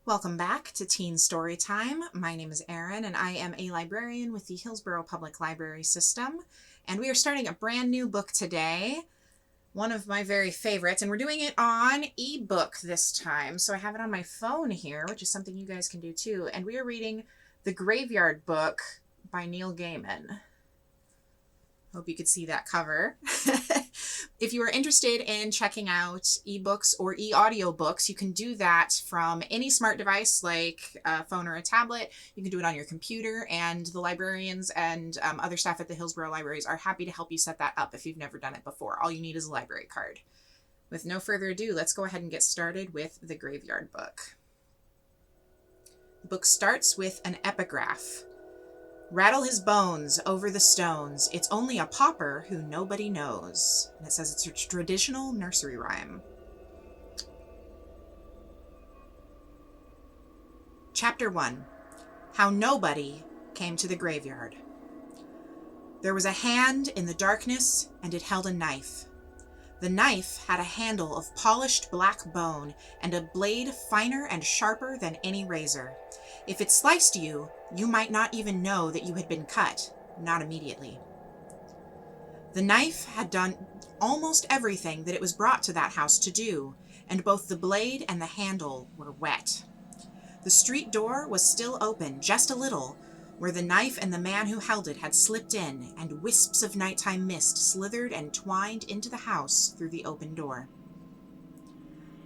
Welcome back to Teen Storytime. My name is Aryn, and I am a librarian with the Hillsborough Public Library System. And we are starting a brand new book today, one of my very favorites, and we're doing it on ebook this time. So I have it on my phone here, which is something you guys can do too. And we are reading The Graveyard Book by Neil Gaiman. Hope you could see that cover. If you are interested in checking out ebooks or e-audiobooks, you can do that from any smart device like a phone or a tablet. You can do it on your computer, and the librarians and other staff at the Hillsborough Libraries are happy to help you set that up if you've never done it before. All you need is a library card. With no further ado, let's go ahead and get started with The Graveyard Book. The book starts with an epigraph. Rattle his bones over the stones. It's only a pauper who nobody knows. And it says it's a traditional nursery rhyme. Chapter 1. How Nobody Came to the Graveyard. There was a hand in the darkness, and it held a knife. The knife had a handle of polished black bone and a blade finer and sharper than any razor. If it sliced you, you might not even know that you had been cut, not immediately. The knife had done almost everything that it was brought to that house to do, and both the blade and the handle were wet. The street door was still open, just a little, where the knife and the man who held it had slipped in, and wisps of nighttime mist slithered and twined into the house through the open door.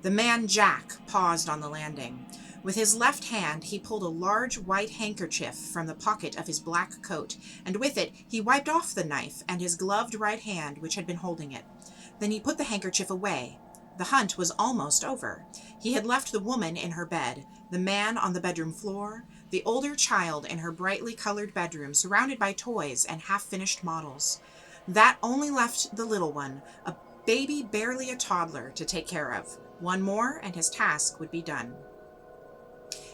The man Jack paused on the landing. With his left hand he pulled a large white handkerchief from the pocket of his black coat, and with it he wiped off the knife and his gloved right hand which had been holding it. Then he put the handkerchief away. The hunt was almost over. He had left the woman in her bed, the man on the bedroom floor, the older child in her brightly colored bedroom surrounded by toys and half-finished models. That only left the little one, a baby barely a toddler, to take care of. One more and his task would be done.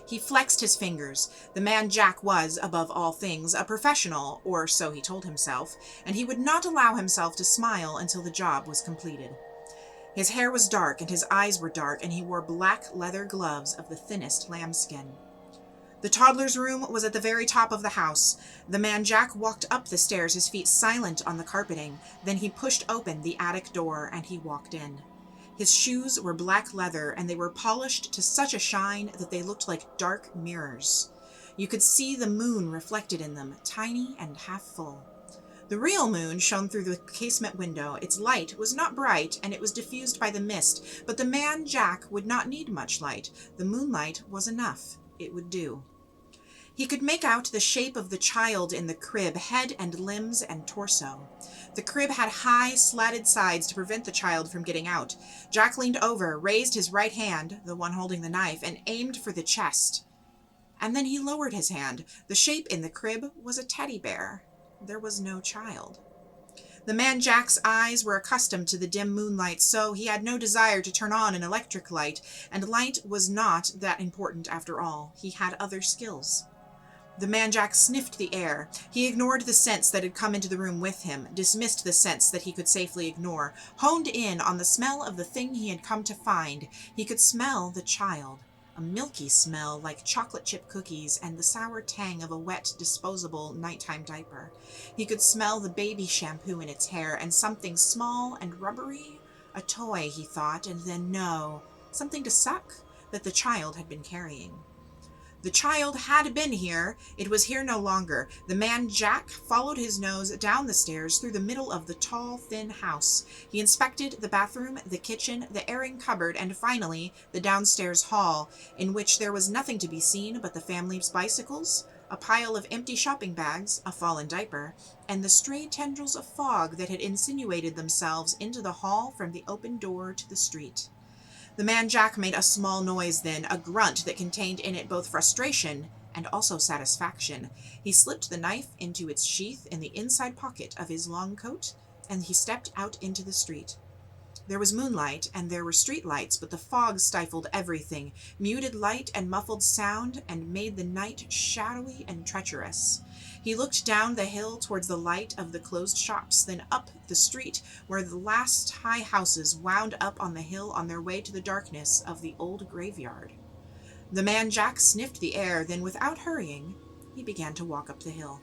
He flexed his fingers. The man Jack was, above all things, a professional, or so he told himself, and he would not allow himself to smile until the job was completed. His hair was dark and his eyes were dark, and he wore black leather gloves of the thinnest lambskin. The toddler's room was at the very top of the house. The man Jack walked up the stairs, his feet silent on the carpeting. Then he pushed open the attic door and he walked in. His shoes were black leather, and they were polished to such a shine that they looked like dark mirrors. You could see the moon reflected in them, tiny and half full. The real moon shone through the casement window. Its light was not bright, and it was diffused by the mist, but the man Jack would not need much light. The moonlight was enough. It would do. He could make out the shape of the child in the crib, head and limbs and torso. The crib had high, slatted sides to prevent the child from getting out. Jack leaned over, raised his right hand, the one holding the knife, and aimed for the chest. And then he lowered his hand. The shape in the crib was a teddy bear. There was no child. The man Jack's eyes were accustomed to the dim moonlight, so he had no desire to turn on an electric light, and light was not that important after all. He had other skills. The man Jack sniffed the air. He ignored the scents that had come into the room with him, dismissed the scents that he could safely ignore, honed in on the smell of the thing he had come to find. He could smell the child, a milky smell like chocolate chip cookies and the sour tang of a wet, disposable nighttime diaper. He could smell the baby shampoo in its hair and something small and rubbery, a toy, he thought, and then no, something to suck that the child had been carrying. The child had been here. It was here no longer. The man Jack followed his nose down the stairs through the middle of the tall, thin house. He inspected the bathroom, the kitchen, the airing cupboard, and finally the downstairs hall, in which there was nothing to be seen but the family's bicycles, a pile of empty shopping bags, a fallen diaper, and the stray tendrils of fog that had insinuated themselves into the hall from the open door to the street. The man Jack made a small noise then, a grunt that contained in it both frustration and also satisfaction. He slipped the knife into its sheath in the inside pocket of his long coat, and he stepped out into the street. There was moonlight, and there were street lights, but the fog stifled everything, muted light and muffled sound, and made the night shadowy and treacherous. He looked down the hill towards the light of the closed shops, then up the street, where the last high houses wound up on the hill on their way to the darkness of the old graveyard. The man Jack sniffed the air, then without hurrying, he began to walk up the hill.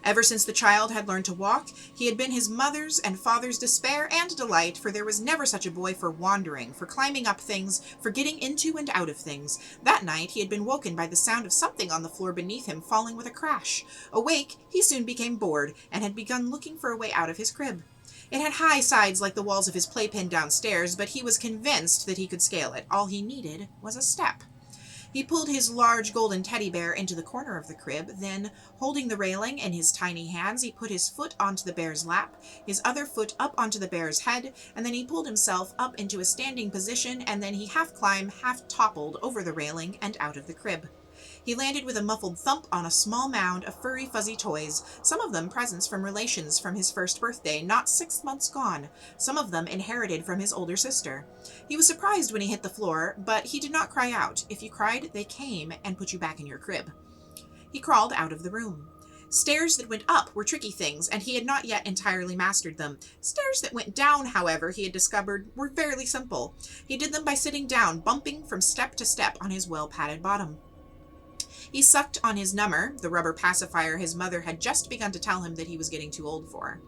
Ever since the child had learned to walk, he had been his mother's and father's despair and delight, for there was never such a boy for wandering, for climbing up things, for getting into and out of things. That night he had been woken by the sound of something on the floor beneath him falling with a crash. Awake, he soon became bored, and had begun looking for a way out of his crib. It had high sides like the walls of his playpen downstairs, but he was convinced that he could scale it. All he needed was a step. He pulled his large golden teddy bear into the corner of the crib, then, holding the railing in his tiny hands, he put his foot onto the bear's lap, his other foot up onto the bear's head, and then he pulled himself up into a standing position, and then he half-climbed, half-toppled over the railing and out of the crib. He landed with a muffled thump on a small mound of furry, fuzzy toys, some of them presents from relations from his first birthday, not 6 months gone, some of them inherited from his older sister. He was surprised when he hit the floor, but he did not cry out. If you cried, they came and put you back in your crib. He crawled out of the room. Stairs that went up were tricky things, and he had not yet entirely mastered them. Stairs that went down, however, he had discovered, were fairly simple. He did them by sitting down, bumping from step to step on his well-padded bottom. He sucked on his number, the rubber pacifier his mother had just begun to tell him that he was getting too old for.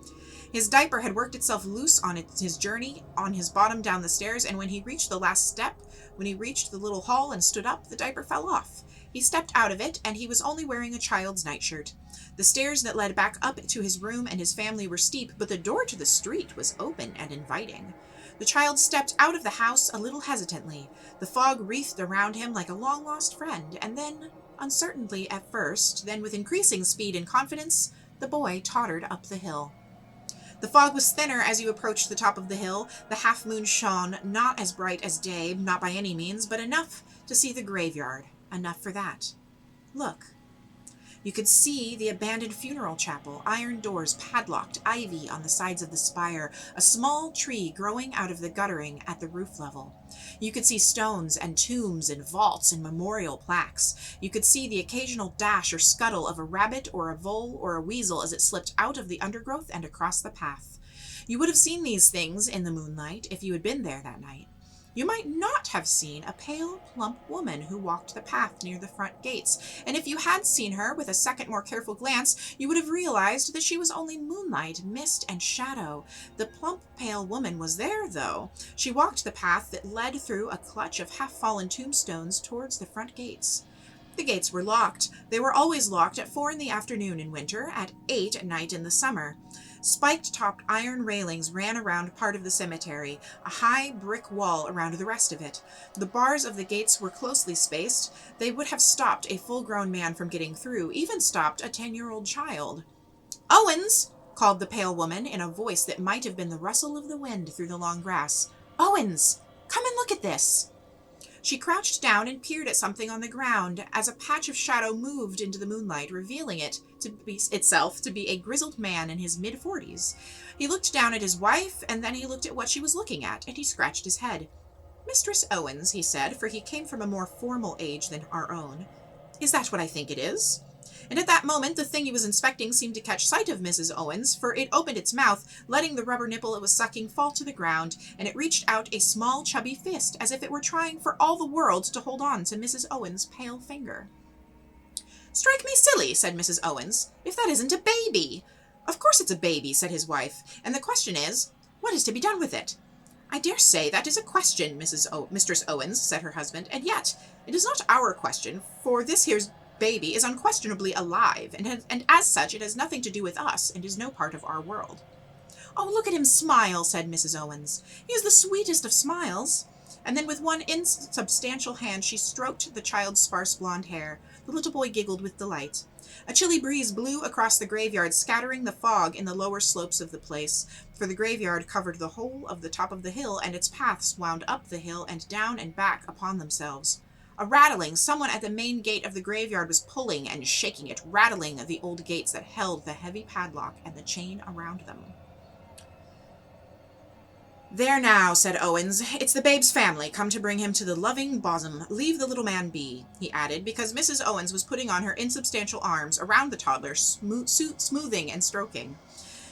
His diaper had worked itself loose on his journey on his bottom down the stairs, and when he reached the last step, when he reached the little hall and stood up, the diaper fell off. He stepped out of it, and he was only wearing a child's nightshirt. The stairs that led back up to his room and his family were steep, but the door to the street was open and inviting. The child stepped out of the house a little hesitantly. The fog wreathed around him like a long-lost friend, and then, uncertainly at first, then with increasing speed and confidence, the boy tottered up the hill. The fog was thinner as you approached the top of the hill. The half-moon shone, not as bright as day, not by any means, but enough to see the graveyard. Enough for that. Look. You could see the abandoned funeral chapel, iron doors padlocked, ivy on the sides of the spire, a small tree growing out of the guttering at the roof level. You could see stones and tombs and vaults and memorial plaques. You could see the occasional dash or scuttle of a rabbit or a vole or a weasel as it slipped out of the undergrowth and across the path. You would have seen these things in the moonlight if you had been there that night. You might not have seen a pale, plump woman who walked the path near the front gates, and if you had seen her with a second more careful glance, you would have realized that she was only moonlight, mist, and shadow. The plump, pale woman was there, though. She walked the path that led through a clutch of half-fallen tombstones towards the front gates. The gates were locked. They were always locked at 4 in the afternoon in winter, at 8 at night in the summer. Spiked-topped iron railings ran around part of the cemetery, a high brick wall around the rest of it. The bars of the gates were closely spaced. They would have stopped a full-grown man from getting through, even stopped a 10-year-old child. "Owens!" called the pale woman in a voice that might have been the rustle of the wind through the long grass. "Owens! Come and look at this!" She crouched down and peered at something on the ground as a patch of shadow moved into the moonlight, revealing itself to be a grizzled man in his mid-40s. He looked down at his wife, and then he looked at what she was looking at, and he scratched his head. "Mistress Owens," he said, for he came from a more formal age than our own. "Is that what I think it is?" And at that moment the thing he was inspecting seemed to catch sight of Mrs. Owens, for it opened its mouth, letting the rubber nipple it was sucking fall to the ground, and it reached out a small chubby fist, as if it were trying for all the world to hold on to Mrs. Owens' pale finger. "Strike me silly," said Mrs. Owens, "if that isn't a baby." "Of course it's a baby," said his wife, "and the question is, what is to be done with it?" "I dare say that is a question, Mistress Owens," said her husband, "and yet it is not our question, for this here's baby is unquestionably alive, and as such it has nothing to do with us, and is no part of our world." "Oh, look at him smile," said Mrs. Owens. "He is the sweetest of smiles." And then with one insubstantial hand she stroked the child's sparse blonde hair. The little boy giggled with delight. A chilly breeze blew across the graveyard, scattering the fog in the lower slopes of the place, for the graveyard covered the whole of the top of the hill, and its paths wound up the hill and down and back upon themselves. A rattling, someone at the main gate of the graveyard was pulling and shaking it, rattling the old gates that held the heavy padlock and the chain around them. "There now," said Owens, "it's the babe's family, come to bring him to the loving bosom. Leave the little man be," he added, because Mrs. Owens was putting on her insubstantial arms around the toddler, smoothing and stroking.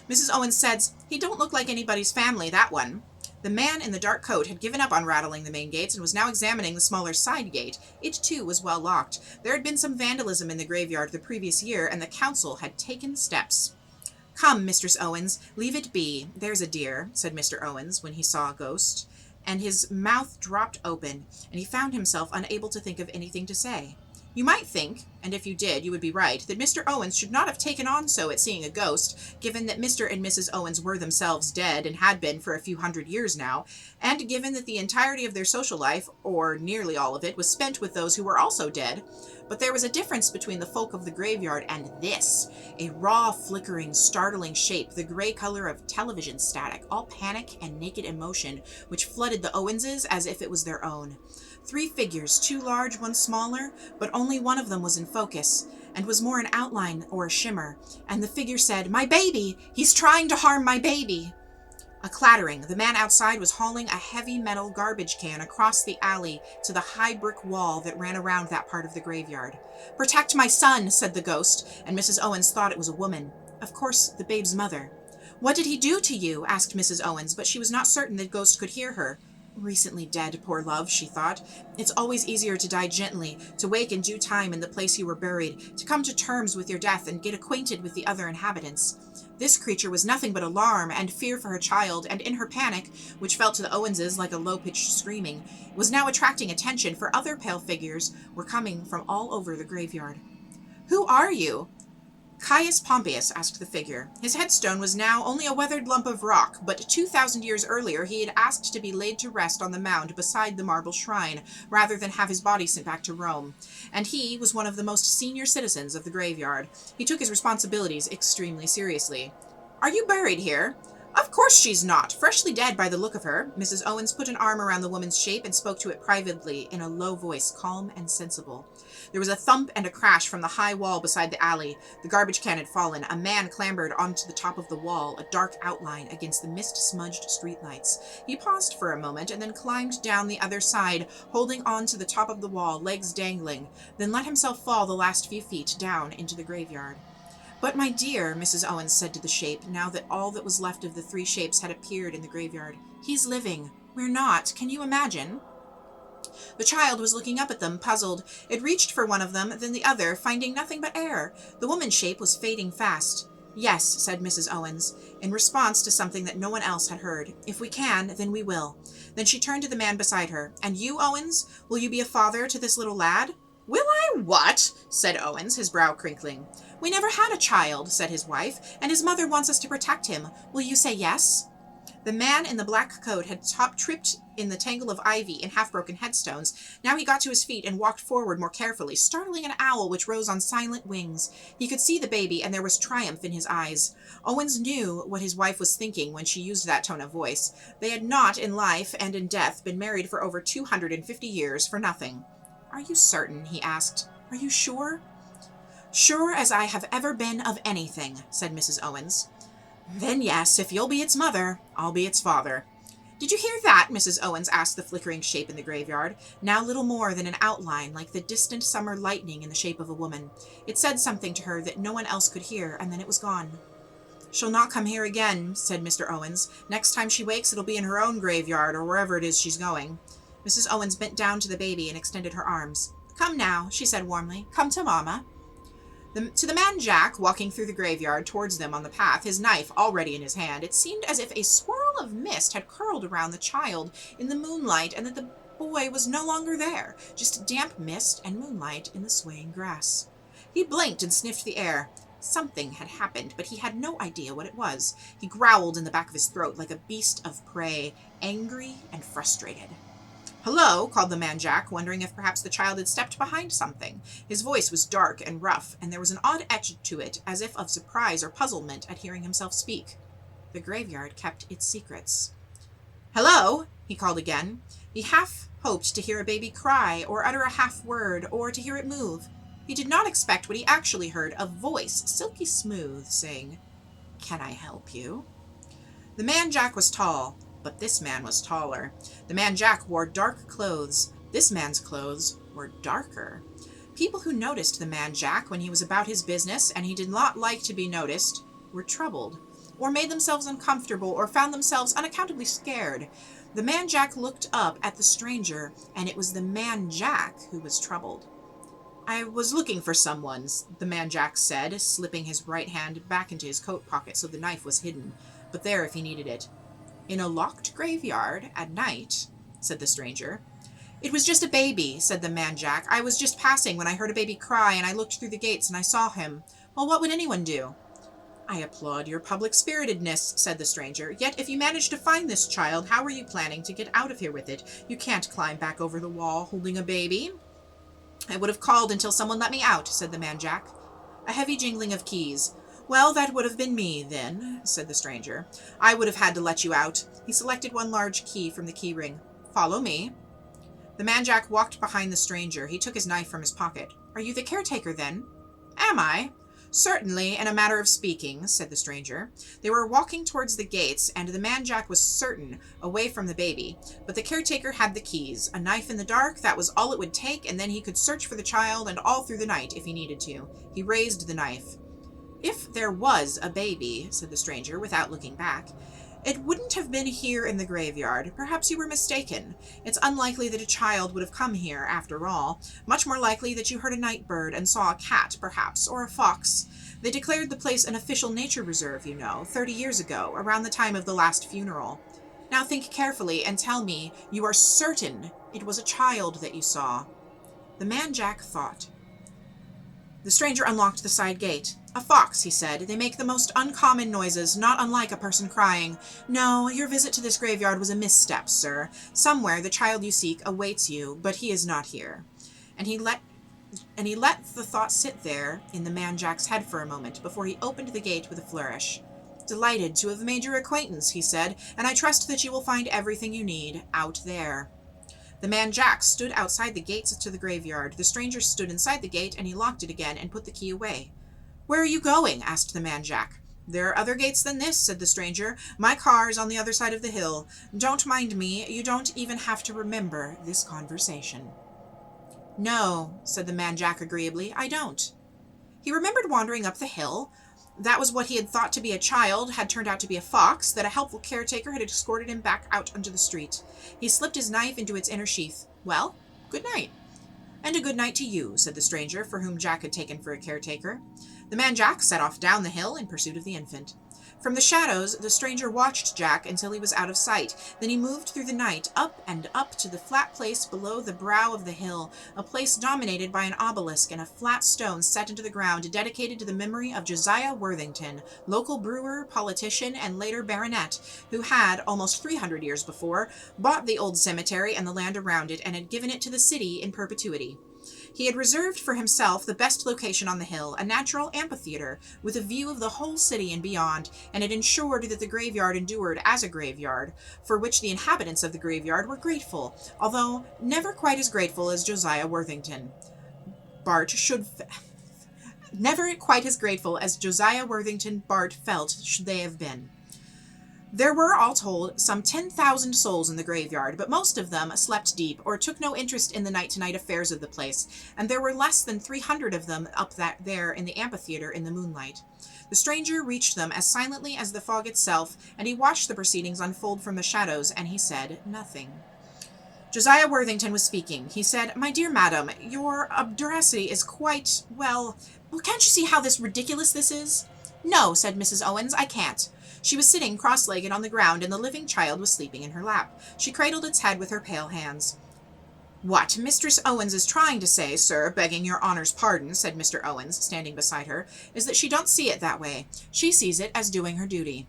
Mrs. Owens said, "He don't look like anybody's family, that one." The man in the dark coat had given up on rattling the main gates and was now examining the smaller side gate. It, too, was well locked. There had been some vandalism in the graveyard the previous year, and the council had taken steps. "Come, Mistress Owens, leave it be, there's a dear," said Mr. Owens when he saw a ghost, and his mouth dropped open, and he found himself unable to think of anything to say. You might think, and if you did, you would be right, that Mr. Owens should not have taken on so at seeing a ghost, given that Mr. and Mrs. Owens were themselves dead and had been for a few hundred years now, and given that the entirety of their social life, or nearly all of it, was spent with those who were also dead. But there was a difference between the folk of the graveyard and this, a raw, flickering, startling shape, the gray color of television static, all panic and naked emotion, which flooded the Owenses as if it was their own. 3 figures, 2 large, 1 smaller, but only one of them was in focus, and was more an outline or a shimmer, and the figure said, "My baby! He's trying to harm my baby!" A clattering. The man outside was hauling a heavy metal garbage can across the alley to the high brick wall that ran around that part of the graveyard. "Protect my son," said the ghost, and Mrs. Owens thought it was a woman. Of course, the babe's mother. "What did he do to you?" asked Mrs. Owens, but she was not certain the ghost could hear her. Recently dead, poor love, she thought. It's always easier to die gently, to wake in due time in the place you were buried, to come to terms with your death and get acquainted with the other inhabitants. This creature was nothing but alarm and fear for her child, and in her panic, which felt to the Owenses like a low-pitched screaming, was now attracting attention, for other pale figures were coming from all over the graveyard. "Who are you?" "Caius Pompeius," asked the figure. His headstone was now only a weathered lump of rock, but 2,000 years earlier he had asked to be laid to rest on the mound beside the marble shrine, rather than have his body sent back to Rome. And he was one of the most senior citizens of the graveyard. He took his responsibilities extremely seriously. "Are you buried here?" "Of course she's not. Freshly dead by the look of her." Mrs. Owens put an arm around the woman's shape and spoke to it privately in a low voice, calm and sensible. There was a thump and a crash from the high wall beside the alley. The garbage can had fallen. A man clambered onto the top of the wall, a dark outline against the mist-smudged streetlights. He paused for a moment and then climbed down the other side, holding on to the top of the wall, legs dangling, then let himself fall the last few feet down into the graveyard. "But, my dear," Mrs. Owens said to the shape, now that all that was left of the 3 shapes had appeared in the graveyard, "he's living. We're not. Can you imagine?" The child was looking up at them, puzzled. It reached for one of them, then the other, finding nothing but air. The woman's shape was fading fast. "Yes," said Mrs. Owens, in response to something that no one else had heard. "If we can, then we will." Then she turned to the man beside her. "And you, Owens, will you be a father to this little lad?" "Will I what?" said Owens, his brow crinkling. "We never had a child," said his wife, "and his mother wants us to protect him. Will you say yes?" The man in the black coat had tripped in the tangle of ivy and half-broken headstones. Now he got to his feet and walked forward more carefully, startling an owl which rose on silent wings. He could see the baby, and there was triumph in his eyes. Owens knew what his wife was thinking when she used that tone of voice. They had not, in life and in death, been married for over 250 years for nothing. "Are you certain?" he asked. "Are you sure?" "Sure as I have ever been of anything," said Mrs. Owens. "Then yes, if you'll be its mother, I'll be its father." "Did you hear that?" Mrs. Owens asked the flickering shape in the graveyard, now little more than an outline like the distant summer lightning in the shape of a woman. It said something to her that no one else could hear, and then it was gone. "She'll not come here again," said Mr. Owens. "Next time she wakes it'll be in her own graveyard, or wherever it is she's going." Mrs. Owens bent down to the baby and extended her arms. "Come now," she said warmly. "Come to Mama." To the man Jack, walking through the graveyard towards them on the path, his knife already in his hand, it seemed as if a swirl of mist had curled around the child in the moonlight, and that the boy was no longer there, just damp mist and moonlight in the swaying grass. He blinked and sniffed the air. Something had happened, but he had no idea what it was. He growled in the back of his throat like a beast of prey, angry and frustrated. "Hello," called the man Jack, wondering if perhaps the child had stepped behind something. His voice was dark and rough, and there was an odd edge to it, as if of surprise or puzzlement at hearing himself speak. The graveyard kept its secrets. "Hello," he called again. He half hoped to hear a baby cry, or utter a half-word, or to hear it move. He did not expect what he actually heard, a voice, silky smooth, saying, "Can I help you?" The man Jack was tall, but this man was taller. The man Jack wore dark clothes. This man's clothes were darker. People who noticed the man Jack when he was about his business, and he did not like to be noticed, were troubled. or made themselves uncomfortable, or found themselves unaccountably scared. The man Jack looked up at the stranger, and it was the man Jack who was troubled. "I was looking for someone," the man Jack said, slipping his right hand back into his coat pocket so the knife was hidden, but there if he needed it. "In a locked graveyard at night," said the stranger. "It was just a baby," said the man Jack. "I was just passing when I heard a baby cry, and I looked through the gates and I saw him. Well, what would anyone do?" "I applaud your public-spiritedness," said the stranger. "Yet if you managed to find this child, how are you planning to get out of here with it? You can't climb back over the wall holding a baby." "I would have called until someone let me out," said the man Jack. A heavy jingling of keys. "Well, that would have been me, then," said the stranger. "I would have had to let you out." He selected one large key from the key ring. "Follow me." The man Jack walked behind the stranger. He took his knife from his pocket. "Are you the caretaker, then?" "Am I?" "Certainly, in a matter of speaking," said the stranger. They were walking towards the gates, and the man Jack was certain, away from the baby. But the caretaker had the keys. A knife in the dark, that was all it would take, and then he could search for the child, and all through the night, if he needed to. He raised the knife. "If there was a baby," said the stranger, without looking back, "it wouldn't have been here in the graveyard. Perhaps you were mistaken. It's unlikely that a child would have come here, after all. Much more likely that you heard a night bird and saw a cat, perhaps, or a fox. They declared the place an official nature reserve, 30 years ago, around the time of the last funeral. Now think carefully and tell me you are certain it was a child that you saw." The man Jack thought. The stranger unlocked the side gate. "A fox," he said. "They make the most uncommon noises, not unlike a person crying. No, your visit to this graveyard was a misstep, sir. Somewhere the child you seek awaits you, but he is not here." And he let the thought sit there in the man Jack's head for a moment before he opened the gate with a flourish. "Delighted to have made your acquaintance," he said, "and I trust that you will find everything you need out there." The man Jack stood outside the gates to the graveyard. The stranger stood inside the gate, and he locked it again and put the key away. "Where are you going?" asked the man Jack. "There are other gates than this," said the stranger. "My car is on the other side of the hill. Don't mind me. You don't even have to remember this conversation." "No," said the man Jack agreeably, "I don't." He remembered wandering up the hill. That was what he had thought to be a child had turned out to be a fox, that a helpful caretaker had escorted him back out onto the street. He slipped his knife into its inner sheath. "Well, good night." "And a good night to you," said the stranger, for whom Jack had taken for a caretaker. The man Jack set off down the hill in pursuit of the infant. From the shadows, the stranger watched Jack until he was out of sight. Then he moved through the night, up and up to the flat place below the brow of the hill, a place dominated by an obelisk and a flat stone set into the ground dedicated to the memory of Josiah Worthington, local brewer, politician, and later baronet, who had, almost 300 years before, bought the old cemetery and the land around it and had given it to the city in perpetuity. He had reserved for himself the best location on the hill, a natural amphitheater, with a view of the whole city and beyond, and had ensured that the graveyard endured as a graveyard, for which the inhabitants of the graveyard were grateful, although never quite as grateful as Josiah Worthington. Never quite as grateful as Josiah Worthington Bart felt should they have been. There were, all told, some 10,000 souls in the graveyard, but most of them slept deep or took no interest in the night-to-night affairs of the place, and there were less than 300 of them up there in the amphitheater in the moonlight. The stranger reached them as silently as the fog itself, and he watched the proceedings unfold from the shadows, and he said nothing. Josiah Worthington was speaking. He said, "My dear madam, your audacity is quite, well, can't you see how ridiculous this is?" "No," said Mrs. Owens, "I can't." She was sitting cross-legged on the ground, and the living child was sleeping in her lap. She cradled its head with her pale hands. "What Mistress Owens is trying to say, sir, begging your honour's pardon," said Mr. Owens, standing beside her, "is that she don't see it that way. She sees it as doing her duty."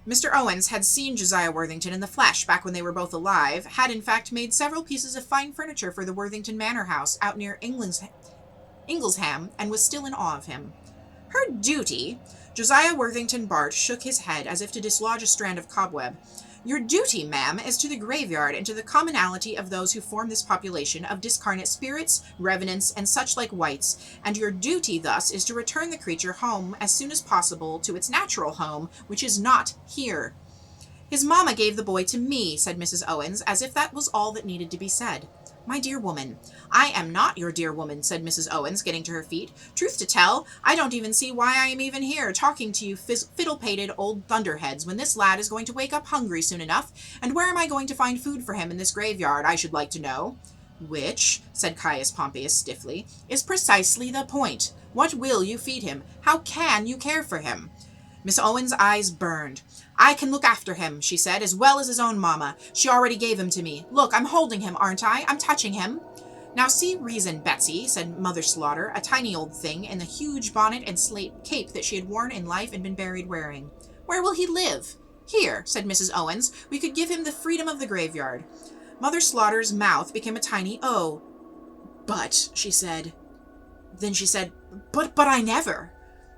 Mr. Owens had seen Josiah Worthington in the flesh back when they were both alive, had in fact made several pieces of fine furniture for the Worthington Manor House out near Inglesham, and was still in awe of him. "Her duty?" Josiah Worthington Bart shook his head as if to dislodge a strand of cobweb. "Your duty, ma'am, is to the graveyard and to the commonalty of those who form this population of discarnate spirits, revenants, and such like wights, and your duty thus is to return the creature home as soon as possible to its natural home, which is not here." "His mamma gave the boy to me," said Mrs. Owens, as if that was all that needed to be said. My dear woman, I am not your dear woman, said Mrs. Owens, getting to her feet. Truth to tell, I don't even see why I am even here, talking to you fiddle-pated old thunderheads, when this lad is going to wake up hungry soon enough, and where am I going to find food for him in this graveyard, I should like to know? Which, said Caius Pompeius stiffly, is precisely the point. What will you feed him? How can you care for him? Miss Owens' eyes burned. I can look after him, she said, as well as his own mamma. She already gave him to me. Look, I'm holding him, aren't I? I'm touching him. Now see reason, Betsy, said Mother Slaughter, a tiny old thing in the huge bonnet and slate cape that she had worn in life and been buried wearing. Where will he live? Here, said Mrs. Owens. We could give him the freedom of the graveyard. Mother Slaughter's mouth became a tiny O. But, she said. Then she said, But I never.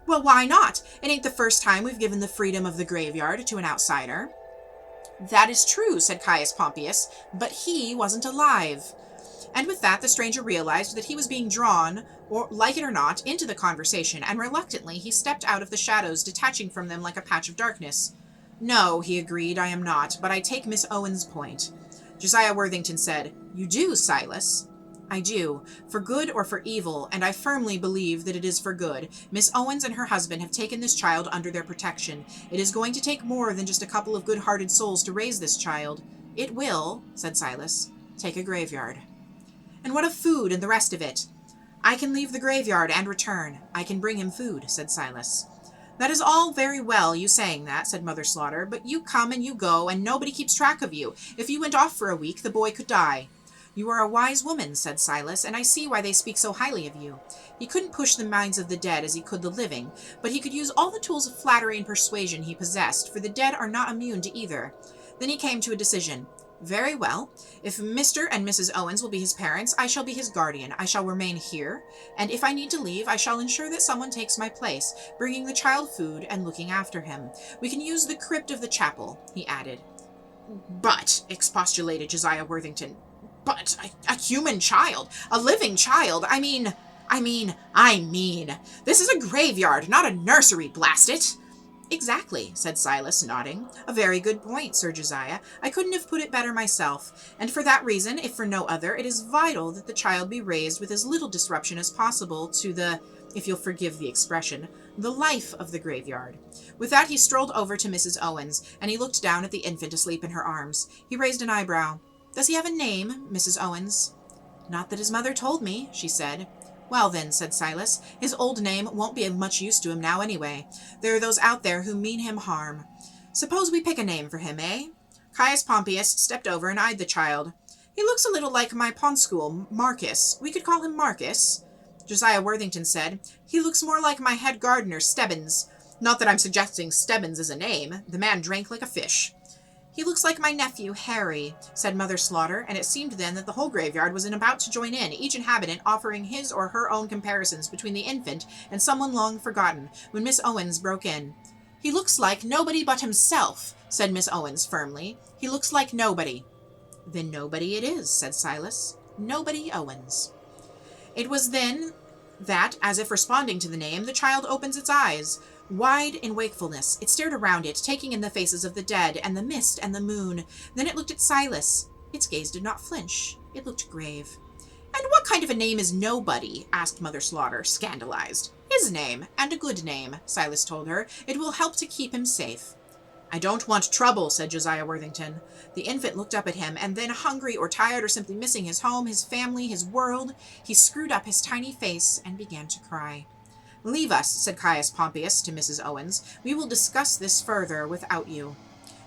Well, why not? It ain't the first time we've given the freedom of the graveyard to an outsider. That is true, said Caius Pompeius, but he wasn't alive. And with that, the stranger realized that he was being drawn, or like it or not, into the conversation, and reluctantly he stepped out of the shadows, detaching from them like a patch of darkness. No, he agreed, I am not, but I take Miss Owens' point. Josiah Worthington said, You do, Silas. I do, for good or for evil, and I firmly believe that it is for good. Miss Owens and her husband have taken this child under their protection. It is going to take more than just a couple of good-hearted souls to raise this child. It will, said Silas, take a graveyard. And what of food and the rest of it? I can leave the graveyard and return. I can bring him food, said Silas. That is all very well, you saying that, said Mother Slaughter, but you come and you go, and nobody keeps track of you. If you went off for a week, the boy could die. You are a wise woman, said Silas, and I see why they speak so highly of you. He couldn't push the minds of the dead as he could the living, but he could use all the tools of flattery and persuasion he possessed, for the dead are not immune to either. Then he came to a decision. Very well. If Mr. and Mrs. Owens will be his parents, I shall be his guardian. I shall remain here, and if I need to leave, I shall ensure that someone takes my place, bringing the child food and looking after him. We can use the crypt of the chapel, he added. But, expostulated Josiah Worthington, but a human child, a living child, I mean, this is a graveyard, not a nursery, blast it. Exactly, said Silas, nodding. A very good point, Sir Josiah. I couldn't have put it better myself, and for that reason, if for no other, it is vital that the child be raised with as little disruption as possible to the, if you'll forgive the expression, the life of the graveyard. With that, he strolled over to Mrs. Owens, and he looked down at the infant asleep in her arms. He raised an eyebrow. Does he have a name, Mrs. Owens? Not that his mother told me, she said. Well then, said Silas, his old name won't be of much use to him now anyway. There are those out there who mean him harm. Suppose we pick a name for him, eh? Caius Pompeius stepped over and eyed the child. He looks a little like my pond school, Marcus. We could call him Marcus. Josiah Worthington said, He looks more like my head gardener, Stebbins. Not that I'm suggesting Stebbins is a name. The man drank like a fish. He looks like my nephew, Harry, said Mother Slaughter, and it seemed then that the whole graveyard was about to join in, each inhabitant offering his or her own comparisons between the infant and someone long forgotten, when Miss Owens broke in. He looks like nobody but himself, said Miss Owens firmly. He looks like nobody. Then nobody it is, said Silas. Nobody Owens. It was then that, as if responding to the name, the child opens its eyes. Wide in wakefulness, it stared around it, taking in the faces of the dead, and the mist and the moon. Then it looked at Silas. Its gaze did not flinch. It looked grave. And what kind of a name is nobody? Asked Mother Slaughter, scandalized. His name, and a good name, Silas told her. It will help to keep him safe. I don't want trouble, said Josiah Worthington. The infant looked up at him, and then, hungry or tired or simply missing his home, his family, his world, he screwed up his tiny face and began to cry. Leave us, said Caius Pompeius to Mrs. Owens. We will discuss this further without you.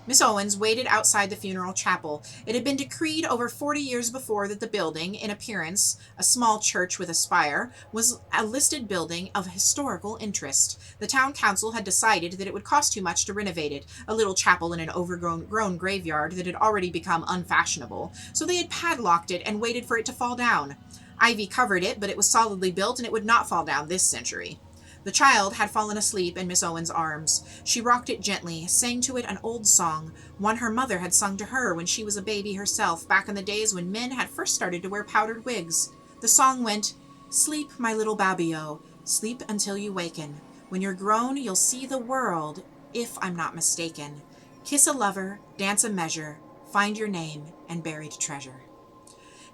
Miss Owens waited outside the funeral chapel. It had been decreed over 40 years before that the building, in appearance a small church with a spire, was a listed building of historical interest. The town council had decided that it would cost too much to renovate it, a little chapel in an overgrown graveyard that had already become unfashionable, so they had padlocked it and waited for it to fall down. Ivy covered it, but it was solidly built, and it would not fall down this century. The child had fallen asleep in Miss Owens' arms. She rocked it gently, sang to it an old song, one her mother had sung to her when she was a baby herself, back in the days when men had first started to wear powdered wigs. The song went, Sleep, my little babio, sleep until you waken. When you're grown, you'll see the world, if I'm not mistaken. Kiss a lover, dance a measure, find your name and buried treasure.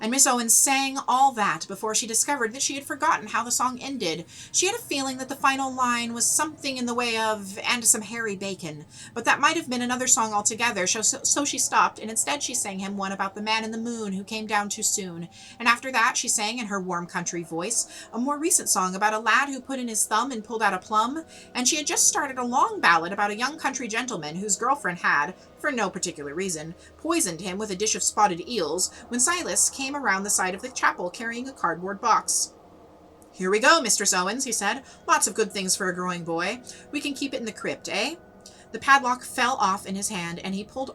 And Miss Owens sang all that before she discovered that she had forgotten how the song ended. She had a feeling that the final line was something in the way of, "and some hairy bacon," but that might have been another song altogether, so she stopped, and instead she sang him one about the man in the moon who came down too soon. And after that she sang, in her warm country voice, a more recent song about a lad who put in his thumb and pulled out a plum, and she had just started a long ballad about a young country gentleman whose girlfriend had, for no particular reason, poisoned him with a dish of spotted eels, when Silas came around the side of the chapel carrying a cardboard box. "Here we go, Mistress Owens," he said. "Lots of good things for a growing boy. We can keep it in the crypt, eh?" The padlock fell off in his hand, and he pulled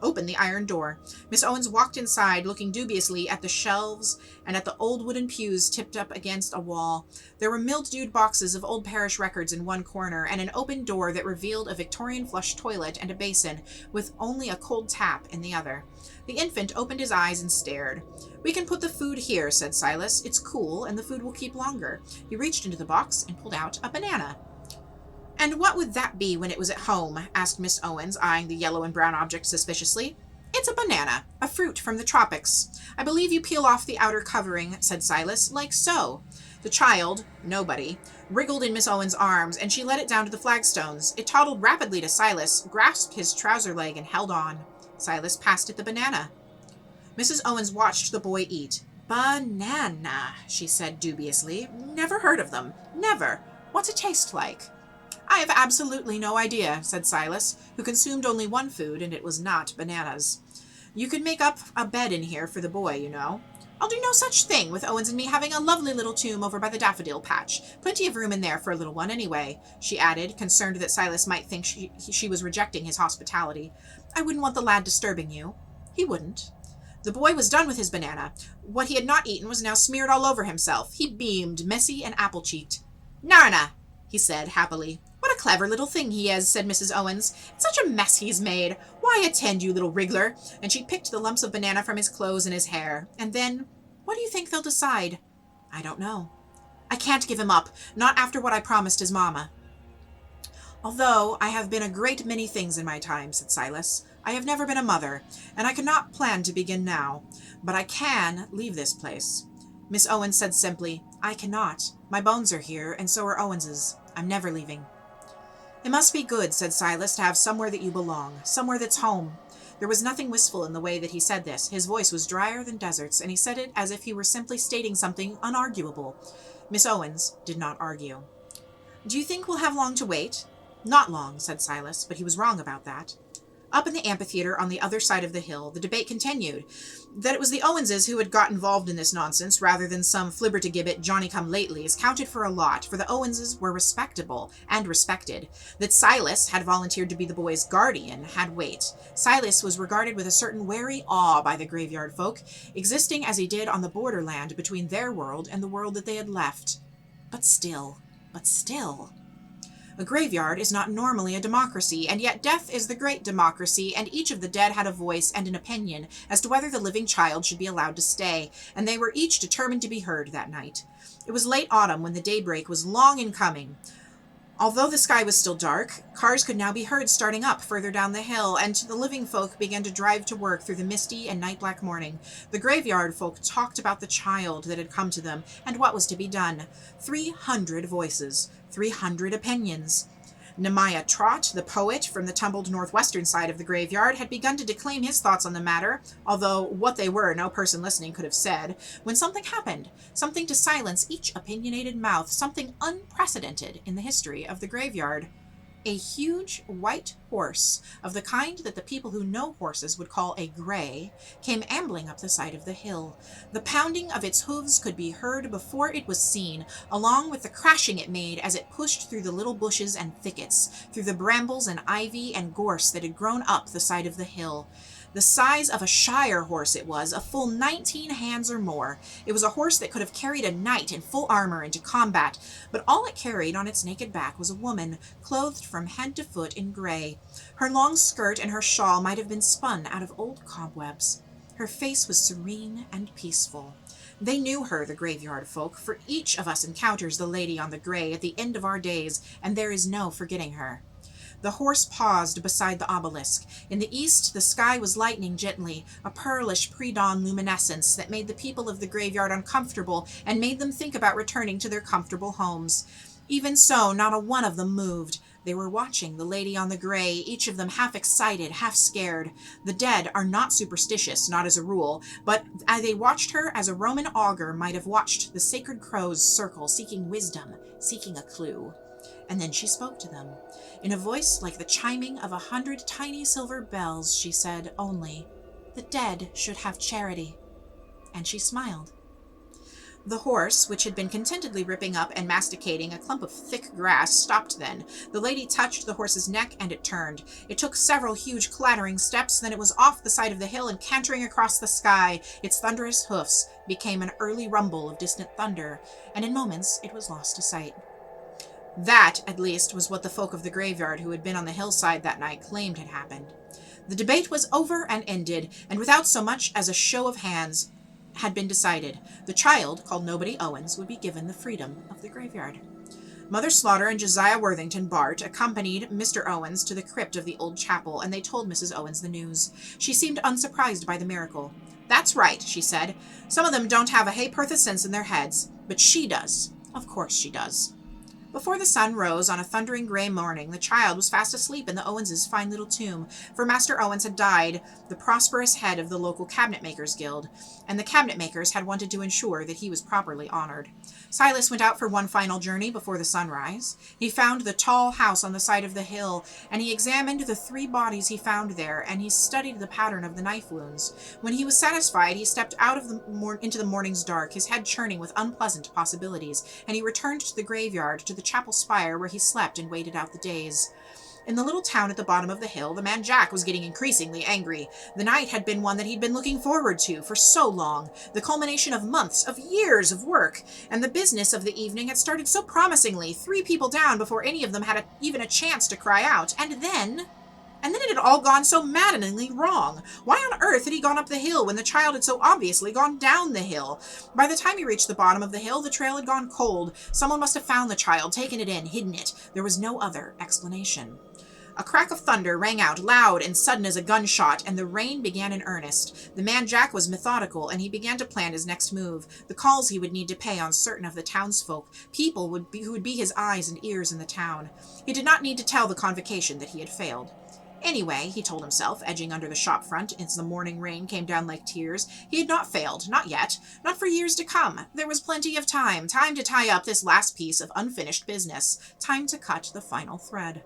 open the iron door. Miss Owens walked inside, looking dubiously at the shelves and at the old wooden pews tipped up against a wall. There were mildewed boxes of old parish records in one corner, and an open door that revealed a Victorian flush toilet and a basin, with only a cold tap in the other. The infant opened his eyes and stared. "We can put the food here," said Silas. "It's cool, and the food will keep longer." He reached into the box and pulled out a banana. "And what would that be when it was at home?" asked Miss Owens, eyeing the yellow and brown object suspiciously. "It's a banana, a fruit from the tropics. I believe you peel off the outer covering," said Silas, "like so." The child, nobody, wriggled in Miss Owens' arms, and she let it down to the flagstones. It toddled rapidly to Silas, grasped his trouser leg, and held on. Silas passed it the banana. Mrs. Owens watched the boy eat. "Banana," she said dubiously. "Never heard of them. Never. What's it taste like?" "I have absolutely no idea," said Silas, who consumed only one food, and it was not bananas. "You could make up a bed in here for the boy, you know." "I'll do no such thing, with Owens and me having a lovely little tomb over by the daffodil patch. Plenty of room in there for a little one, anyway," she added, concerned that Silas might think she was rejecting his hospitality. "I wouldn't want the lad disturbing you." He wouldn't. The boy was done with his banana. What he had not eaten was now smeared all over himself. He beamed, messy and apple-cheeked. "Narna," he said happily. "What a clever little thing he is," said Mrs. Owens. "It's such a mess he's made. Why attend, you little wriggler?" And she picked the lumps of banana from his clothes and his hair. And then, "What do you think they'll decide?" "I don't know." "I can't give him up, not after what I promised his mamma." "Although I have been a great many things in my time," said Silas, "I have never been a mother, and I cannot plan to begin now. But I can leave this place." Miss Owens said simply, "I cannot. My bones are here, and so are Owens's. I'm never leaving." "It must be good," said Silas, "to have somewhere that you belong, somewhere that's home." There was nothing wistful in the way that he said this. His voice was drier than deserts, and he said it as if he were simply stating something unarguable. Miss Owens did not argue. "Do you think we'll have long to wait?" "Not long," said Silas, but he was wrong about that. Up in the amphitheater on the other side of the hill, the debate continued. That it was the Owenses who had got involved in this nonsense, rather than some flibbertigibbet Johnny-come-latelys, counted for a lot, for the Owenses were respectable and respected. That Silas had volunteered to be the boy's guardian had weight. Silas was regarded with a certain wary awe by the graveyard folk, existing as he did on the borderland between their world and the world that they had left. But still. A graveyard is not normally a democracy, and yet death is the great democracy, and each of the dead had a voice and an opinion as to whether the living child should be allowed to stay, and they were each determined to be heard that night. It was late autumn when the daybreak was long in coming. Although the sky was still dark, cars could now be heard starting up further down the hill, and the living folk began to drive to work through the misty and night-black morning. The graveyard folk talked about the child that had come to them, and what was to be done. 300 voices, 300 opinions. Nehemiah Trott, the poet from the tumbled northwestern side of the graveyard, had begun to declaim his thoughts on the matter, although what they were no person listening could have said, when something happened, something to silence each opinionated mouth, something unprecedented in the history of the graveyard. A huge white horse, of the kind that the people who know horses would call a gray, came ambling up the side of the hill. The pounding of its hooves could be heard before it was seen, along with the crashing it made as it pushed through the little bushes and thickets, through the brambles and ivy and gorse that had grown up the side of the hill. The size of a shire horse it was, a full 19 hands or more. It was a horse that could have carried a knight in full armor into combat, but all it carried on its naked back was a woman, clothed from head to foot in gray. Her long skirt and her shawl might have been spun out of old cobwebs. Her face was serene and peaceful. They knew her, the graveyard folk, for each of us encounters the lady on the gray at the end of our days, and there is no forgetting her. The horse paused beside the obelisk. In the east, the sky was lightening gently, a pearlish pre-dawn luminescence that made the people of the graveyard uncomfortable and made them think about returning to their comfortable homes. Even so, not a one of them moved. They were watching the lady on the gray, each of them half excited, half scared. The dead are not superstitious, not as a rule, but they watched her as a Roman augur might have watched the sacred crows circle, seeking wisdom, seeking a clue. And then she spoke to them. In a voice like the chiming of 100 tiny silver bells, she said only, "The dead should have charity." And she smiled. The horse, which had been contentedly ripping up and masticating a clump of thick grass, stopped then. The lady touched the horse's neck, and it turned. It took several huge clattering steps, then it was off the side of the hill and cantering across the sky. Its thunderous hoofs became an early rumble of distant thunder, and in moments it was lost to sight. That, at least, was what the folk of the graveyard who had been on the hillside that night claimed had happened. The debate was over and ended, and without so much as a show of hands, had been decided. The child, called Nobody Owens, would be given the freedom of the graveyard. Mother Slaughter and Josiah Worthington Bart accompanied Mr. Owens to the crypt of the old chapel, and they told Mrs. Owens the news. She seemed unsurprised by the miracle. "That's right," she said. "Some of them don't have a ha'porth of sense in their heads, but she does. Of course she does." Before the sun rose on a thundering gray morning, the child was fast asleep in the Owens' fine little tomb, for Master Owens had died, the prosperous head of the local cabinet makers guild, and the cabinet makers had wanted to ensure that he was properly honored. Silas went out for one final journey before the sunrise. He found the tall house on the side of the hill, and he examined the 3 bodies he found there, and he studied the pattern of the knife wounds. When he was satisfied, he stepped out of into the morning's dark, his head churning with unpleasant possibilities, and he returned to the graveyard, to the chapel spire where he slept and waited out the days. In the little town at the bottom of the hill, the man Jack was getting increasingly angry. The night had been one that he'd been looking forward to for so long, the culmination of months, of years of work, and the business of the evening had started so promisingly, 3 people down before any of them had even a chance to cry out, and then it had all gone so maddeningly wrong. Why on earth had he gone up the hill when the child had so obviously gone down the hill? By the time he reached the bottom of the hill, the trail had gone cold. Someone must have found the child, taken it in, hidden it. There was no other explanation. A crack of thunder rang out, loud and sudden as a gunshot, and the rain began in earnest. The man Jack was methodical, and he began to plan his next move, the calls he would need to pay on certain of the townsfolk, people who would be his eyes and ears in the town. He did not need to tell the convocation that he had failed. Anyway, he told himself, edging under the shop front as the morning rain came down like tears, he had not failed, not yet, not for years to come. There was plenty of time to tie up this last piece of unfinished business, time to cut the final thread.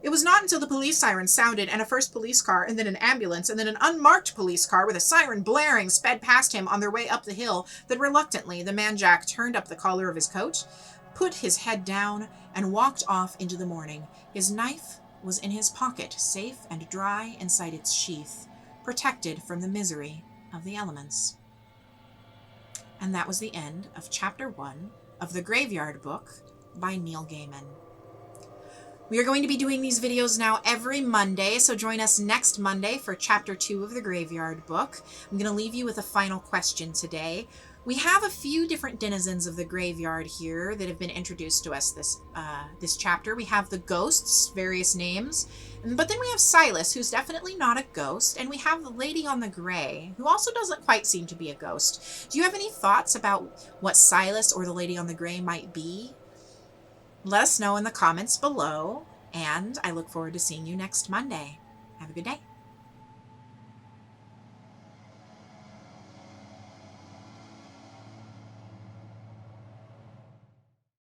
It was not until the police siren sounded, and a first police car, and then an ambulance, and then an unmarked police car with a siren blaring sped past him on their way up the hill, that reluctantly the man Jack turned up the collar of his coat, put his head down, and walked off into the morning. His knife was in his pocket, safe and dry inside its sheath, protected from the misery of the elements. And that was the end of Chapter 1 of The Graveyard Book by Neil Gaiman. We are going to be doing these videos now every Monday, so join us next Monday for Chapter 2 of The Graveyard Book. I'm going to leave you with a final question today. We have a few different denizens of the graveyard here that have been introduced to us this chapter. We have the ghosts, various names, but then we have Silas, who's definitely not a ghost, and we have the lady on the gray, who also doesn't quite seem to be a ghost. Do you have any thoughts about what Silas or the lady on the gray might be? Let us know in the comments below, and I look forward to seeing you next Monday. Have a good day.